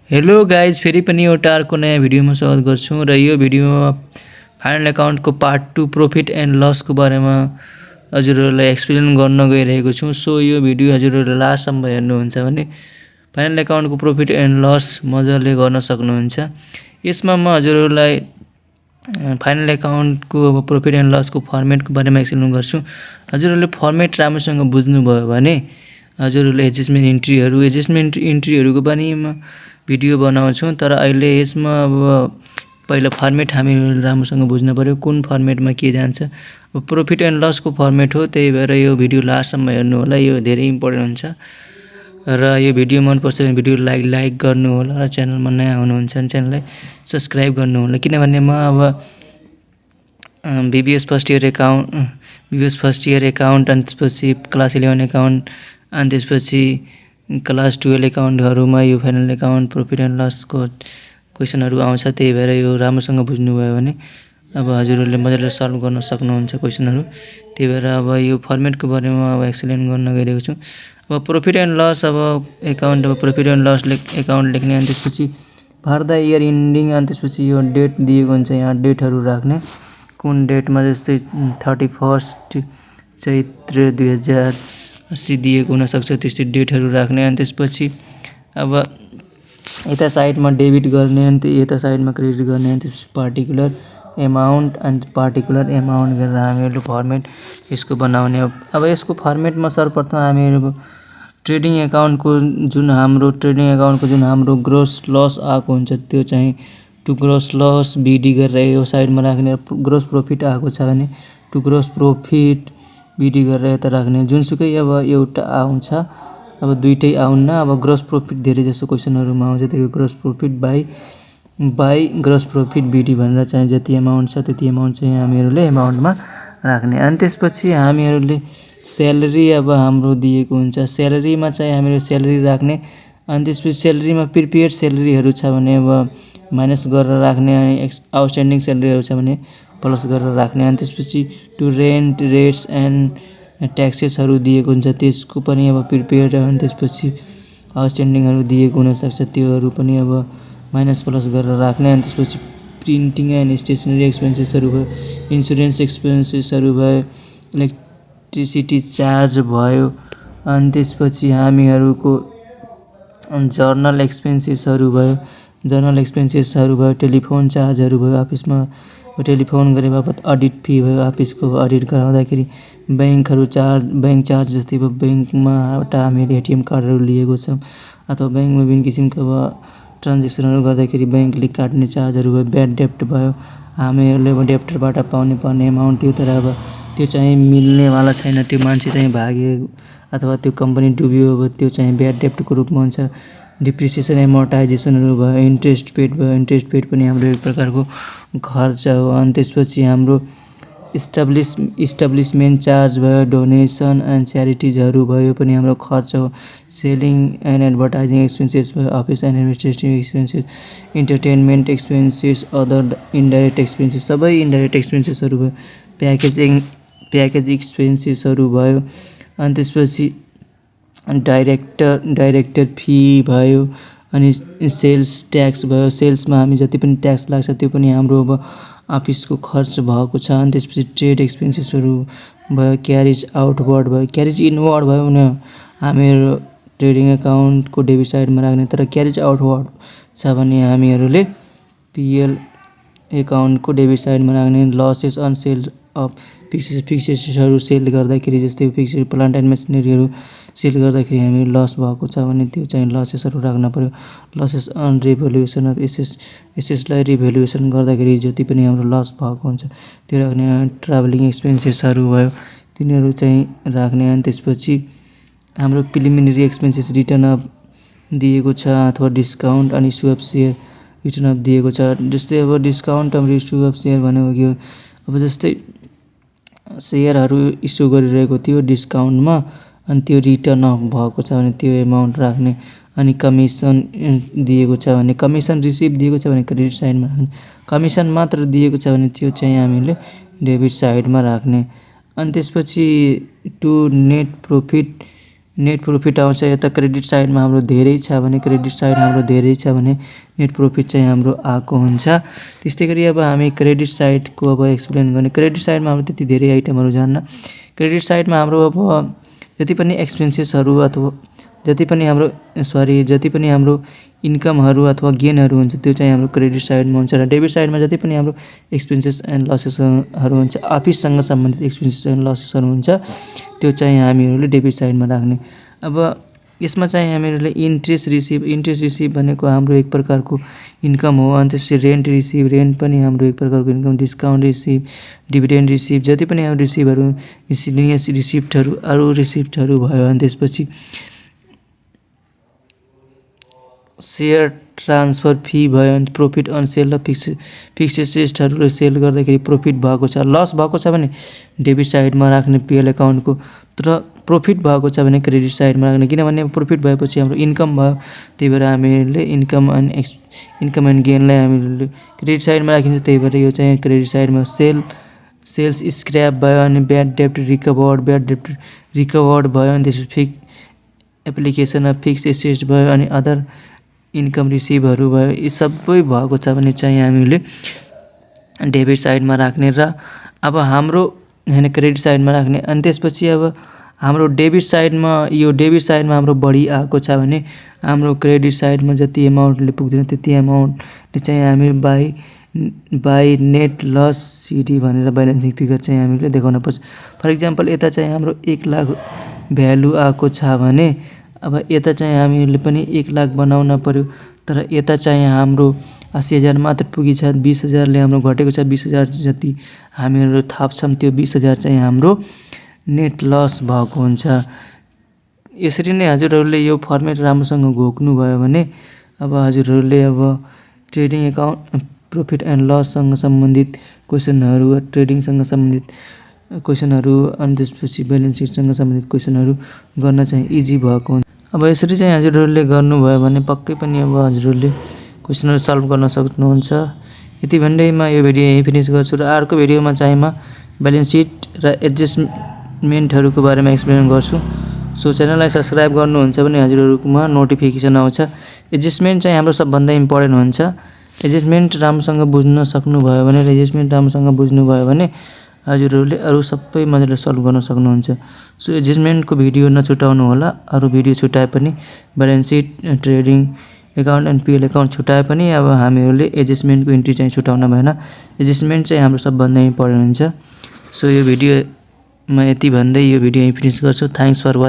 Hello guys, फेरि पनि एउटा अर्को नयाँ भिडियोमा स्वागत गर्छु र यो भिडियोमा फाइनल एकाउन्टको पार्ट 2 प्रॉफिट एन्ड लसको बारेमा हजुरहरूलाई एक्सप्लेन गर्न गइरहेको छु। सो यो भिडियो हजुरहरूले लास्टसम्म हेर्नुहुन्छ भने फाइनल एकाउन्टको प्रॉफिट एन्ड लस मजाले गर्न सक्नुहुन्छ। यसमा म हजुरहरूलाई फाइनल एकाउन्टको प्रॉफिट एन्ड लसको फर्मेटको बारेमा एक्सप्लेन गर्छु। हजुरहरूले फर्मेट राम्रोसँग बुझ्नुभयो भने हजुरहरूले एडजस्टमेन्ट इन्ट्रीहरूको बारेमा भिडियो बनाउँछु, तर अहिले यसमा अब पहिला फर्मेट हामी राम्रोसँग बुझ्नु पर्यो, कुन फर्मेटमा के जान्छ। अब प्रॉफिट एन्ड लसको फर्मेट हो, त्यही भएर यो भिडियो लास्टसम्म हेर्नु होला, यो धेरै इम्पोर्टेन्ट हुन्छ। र यो भिडियो मनपर्छ भने भिडियो लाइक गर्नु होला र च्यानलमा नयाँ हुनुहुन्छ भने च्यानललाई सब्सक्राइब गर्नु होला, किनभने म अब बीबीएस फर्स्ट इयर एकाउन्ट अनि त्यसपछि क्लास 11 एकाउन्ट अनि त्यसपछि क्लास 12 एकाउन्टहरूमा यो फाइनल एकाउन्ट प्रॉफिट एन्ड लसको क्वेसनहरू आउँछ। त्यही भएर यो राम्रोसँग बुझ्नुभयो भने अब हजुरहरूले मजाले सल्भ गर्न सक्नुहुन्छ क्वेसनहरू। त्यही भएर अब यो फर्मेटको बारेमा अब एक्सप्लेन गर्न गइरहेको छु। अब प्रॉफिट एन्ड लस अब प्रॉफिट एन्ड लस एकाउन्ट लेख्ने, अनि त्यसपछि फर द इयर इन्डिङ, अनि त्यसपछि यो डेट दिएको हुन्छ, यहाँ डेटहरू राख्ने, कुन डेटमा, जस्तै 31 चैत्र 2080 दिएको हुनसक्छ, त्यस्तै डेटहरू राख्ने। अनि त्यसपछि अब यता साइडमा डेबिट गर्ने, अनि यता साइडमा क्रेडिट गर्ने, अनि त्यसपछि पार्टिकुलर एमाउन्ट गरेर हामीहरू फर्मेट यसको बनाउने। अब यसको फर्मेटमा सर्वप्रथम हामीहरू ट्रेडिङ एकाउन्टको जुन हाम्रो ग्रोस लस आएको हुन्छ त्यो चाहिँ टु ग्रोस लस बिडी गरेर यो साइडमा राख्ने। ग्रोस प्रॉफिट आएको छ भने टु ग्रोस प्रॉफिट बिडी गरेर यता राख्ने। जुनसुकै अब एउटा आउँछ, अब दुइटै आउन्न। अब ग्रोस प्रॉफिट धेरै जसो क्वेसनहरूमा आउँछ, त्यो gross profit by gross profit बिडी भनेर चाहिँ जति एमाउन्ट छ त्यति एमाउन्ट चाहिँ हामीहरूले एमाउन्टमा राख्ने। अनि त्यसपछि हामीहरूले स्यालेरी अब हाम्रो दिएको हुन्छ, स्यालेरीमा चाहिँ हामीहरू स्यालेरी राख्ने। अनि त्यसपछि स्यालेरीमा प्रिपेड स्यालेरीहरू छ भने अब माइनस गरेर राख्ने, अनि आउटस्ट्यान्डिङ स्यालेरीहरू छ भने प्लस गरेर राख्ने। अनि त्यसपछि टु रेन्ट रेट्स एन्ड ट्याक्सेसहरू दिएको हुन्छ, त्यसको पनि अब प्रिपेड, अनि त्यसपछि आउटस्ट्यान्डिङहरू दिएको हुनसक्छ, त्योहरू पनि अब माइनस प्लस गरेर राख्ने। अनि त्यसपछि प्रिन्टिङ एन्ड स्टेसनरी एक्सपेन्सेसहरू भयो, इन्सुरेन्स एक्सपेन्सेसहरू भयो, इलेक्ट्रिसिटी चार्ज भयो, अनि त्यसपछि हामीहरूको जर्नल एक्सपेन्सेसहरू भयो, टेलिफोन चार्जहरू भयो, अफिसमा टेलिफोन गरे बापत अडिट फी भयो, अफिसको अडिट गराउँदाखेरि ब्याङ्क चार्ज, जस्तै अब ब्याङ्कमा एउटा हामीले एटिएम कार्डहरू लिएको छौँ अथवा ब्याङ्कमा विभिन्न किसिमको अब ट्रान्जेक्सनहरू गर्दाखेरि ब्याङ्कले काट्ने चार्जहरू भयो, ब्याड डेप्ट भयो, हामीहरूले अब डेप्टरबाट पर्ने एमाउन्ट थियो, तर अब त्यो चाहिँ मिल्नेवाला छैन, त्यो मान्छे चाहिँ भाग्यो अथवा त्यो कम्पनी डुब्यो, अब त्यो चाहिँ ब्याड डेप्टको रूपमा हुन्छ। डिप्रिसिएसन एमोर्टाइजेसनहरू भयो, इन्ट्रेस्ट पेड पनि हाम्रो एक प्रकारको खर्च हो। अनि त्यसपछि हाम्रो इस्टाब्लिसमेन्ट चार्ज भयो, डोनेसन एन्ड च्यारिटिजहरू भयो पनि हाम्रो खर्च हो। सेलिङ एन्ड एडभर्टाइजिङ एक्सपेन्सेस भयो, office and administrative expenses, entertainment expenses, other indirect expenses, सबै इन्डाइरेक्ट एक्सपेन्सेसहरू भयो, प्याकेज एक्सपेन्सेसहरू भयो। अनि त्यसपछि डाइरेक्टर फी भयो, अनि सेल्स ट्याक्स भयो, सेल्समा हामी जति पनि ट्याक्स लाग्छ त्यो पनि हाम्रो अब अफिसको खर्च भएको छ। अनि त्यसपछि ट्रेड एक्सपेन्सेसहरू भयो, क्यारेज इनवर्ड भयो भने हामीहरू ट्रेडिङ एकाउन्टको डेबिट साइडमा राख्ने, तर क्यारेज आउटवर्ड छ भने हामीहरूले पिएल एकाउन्टको डेबिट साइडमा राख्ने। लसेस अन सेल अफ फिक्सेसहरू सेल गर्दाखेरि, जस्तै फिक्सेड प्लान्ट एन्ड मेसिनरीहरू सेल गर्दाखेरि हामी लस भएको छ भने त्यो चाहिँ लसेसहरू राख्न पऱ्यो। लसेस अन रिभ्यालुएसन अफ एसेसलाई रिभ्यालुएसन गर्दाखेरि जति पनि हाम्रो लस भएको हुन्छ त्यो राख्ने। ट्राभलिङ एक्सपेन्सेसहरू भयो, तिनीहरू चाहिँ राख्ने। अनि त्यसपछि हाम्रो प्रिलिमिनरी एक्सपेन्सेस रिटर्न अफ दिएको छ अथवा डिस्काउन्ट अनि issue of share return of दिएको छ। जस्तै अब डिस्काउन्ट अब इस्यु अफ सेयर भनेको के हो, अब जस्तै सेयरहरू इस्यु गरिरहेको थियो डिस्काउन्टमा, अनि त्यो रिटर्न अफ भएको छ भने त्यो एमाउन्ट राख्ने। अनि कमिसन दिएको छ भने, कमिसन रिसिभ दिएको छ भने क्रेडिट साइडमा राख्ने, कमिसन मात्र दिएको छ भने त्यो चाहिँ हामीले डेबिट साइडमा राख्ने। अनि त्यसपछि to net profit net profit आउँछ। यता क्रेडिट साइडमा हाम्रो धेरै छ भने नेट प्रॉफिट चाहिँ हाम्रो आएको हुन्छ। त्यस्तै गरी अब हामी क्रेडिट साइडको अब एक्सप्लेन गर्ने। क्रेडिट साइडमा हाम्रो त्यति धेरै आइटमहरू जान्न। क्रेडिट साइडमा हाम्रो अब जति पनि एक्सपेन्सेसहरू अथवा जति पनि हाम्रो इन्कमहरू अथवा गेनहरू हुन्छ त्यो चाहिँ हाम्रो क्रेडिट साइडमा हुन्छ। र डेबिट साइडमा जति पनि हाम्रो एक्सपेन्सेस एन्ड लसेसहरू हुन्छ, अफिससँग सम्बन्धित एक्सपेन्सेस एन्ड लसेसहरू हुन्छ त्यो चाहिँ हामीहरूले डेबिट साइडमा राख्ने। अब यसमा चाहिँ हामीहरूले इन्ट्रेस्ट रिसिभ भनेको हाम्रो एक प्रकारको इन्कम हो। अनि त्यसपछि रेन्ट पनि हाम्रो एक प्रकारको income, discount receive, dividend receive, जति पनि हाम्रो रिसिभहरू मिसलिनियस रिसिप्टहरू अरू रिसिप्टहरू भयो। अनि त्यसपछि सेयर ट्रान्सफर फी भयो। अनि प्रॉफिट अन सेल र फिक्स एसेटहरू सेल गर्दाखेरि प्रॉफिट भएको छ, लस भएको छ भने डेबिट साइडमा राख्ने पिएल एकाउन्टको, तर प्रॉफिट भएको छ भने क्रेडिट साइडमा राख्ने। किनभने प्रॉफिट भएपछि हाम्रो इन्कम भयो, त्यही भएर हामीहरूले इन्कम एन्ड गेनलाई हामीले क्रेडिट साइडमा राखिन्छ। त्यही भएर यो चाहिँ क्रेडिट साइडमा सेल्स स्क्रैप भयो। अनि ब्याड डेब्ट रिकभर्ड भयो। अनि त्यसपछि एप्लिकेसन अफ फिक्स एसेट्स भयो। अनि अदर इन्कम रिसिभहरू भयो। यी सबै भएको छ भने चाहिँ हामीले डेबिट साइडमा राख्ने। र अब हाम्रो क्रेडिट साइडमा राख्ने। अनि त्यसपछि अब हाम्रो डेबिट साइडमा हाम्रो बढी आएको छ भने हाम्रो क्रेडिट साइडमा जति एमाउन्टले पुग्दैन त्यति एमाउन्टले चाहिँ हामी बाई नेट लस सिडी भनेर ब्यालेन्सिङ फिगर चाहिँ हामीले देखाउन पर्छ। फर इक्जाम्पल यता चाहिँ हाम्रो 1 लाख भ्यालु आएको छ भने अब यता चाहिँ हामीले पनि 1 लाख बनाउन पर्यो। तर यता चाहिँ हाम्रो 80,000 मात्र पुगेछ, 20,000ले हाम्रो घटेको छ। 20,000 जति हामीहरू थाप्छौँ त्यो 20,000 चाहिँ हाम्रो नेट लस भएको हुन्छ। यसरी नै हजुरहरूले यो फर्मेट राम्रोसँग घोक्नुभयो भने अब हजुरहरूले अब ट्रेडिङ एकाउन्ट प्रॉफिट एन्ड लससँग सम्बन्धित क्वेसनहरू, ट्रेडिङसँग सम्बन्धित क्वेसनहरू, अनि त्यसपछि ब्यालेन्स सिटसँग सम्बन्धित क्वेसनहरू गर्न चाहिँ इजी भएको हुन्छ। अब यसरी चाहिँ हजुरहरूले गर्नुभयो भने पक्कै पनि अब हजुरहरूले क्वेसनहरू सल्भ गर्न सक्नुहुन्छ। यति भन्दैमा यो भिडियो यहीँ फिनिस गर्छु र अर्को भिडियोमा चाहिँ म ब्यालेन्स सिट र एडजस्टमेन्टहरूको बारेमा एक्सप्लेन गर्छु। सो च्यानललाई सब्सक्राइब गर्नुहुन्छ भने हजुरहरूकोमा नोटिफिकेसन आउँछ। एडजस्टमेन्ट चाहिँ हाम्रो सबभन्दा इम्पोर्टेन्ट हुन्छ। एडजस्टमेन्ट राम्रोसँग बुझ्नुभयो भने हजुरहरूले अरू सबै मजाले सल्भ गर्न सक्नुहुन्छ। सो एडजस्टमेन्टको भिडियो नछुटाउनु होला। अरू भिडियो छुटाए पनि balance sheet, trading account and PL account छुटाए पनि अब हामीहरूले एडजस्टमेन्टको इन्ट्री चाहिँ छुटाउन भएन। एडजस्टमेन्ट चाहिँ हाम्रो सबभन्दा इम्पोर्टेन्ट हुन्छ। सो यो भिडियोमा यति भन्दै यो भिडियो यहीँ फिनिस गर्छु। Thanks for watching.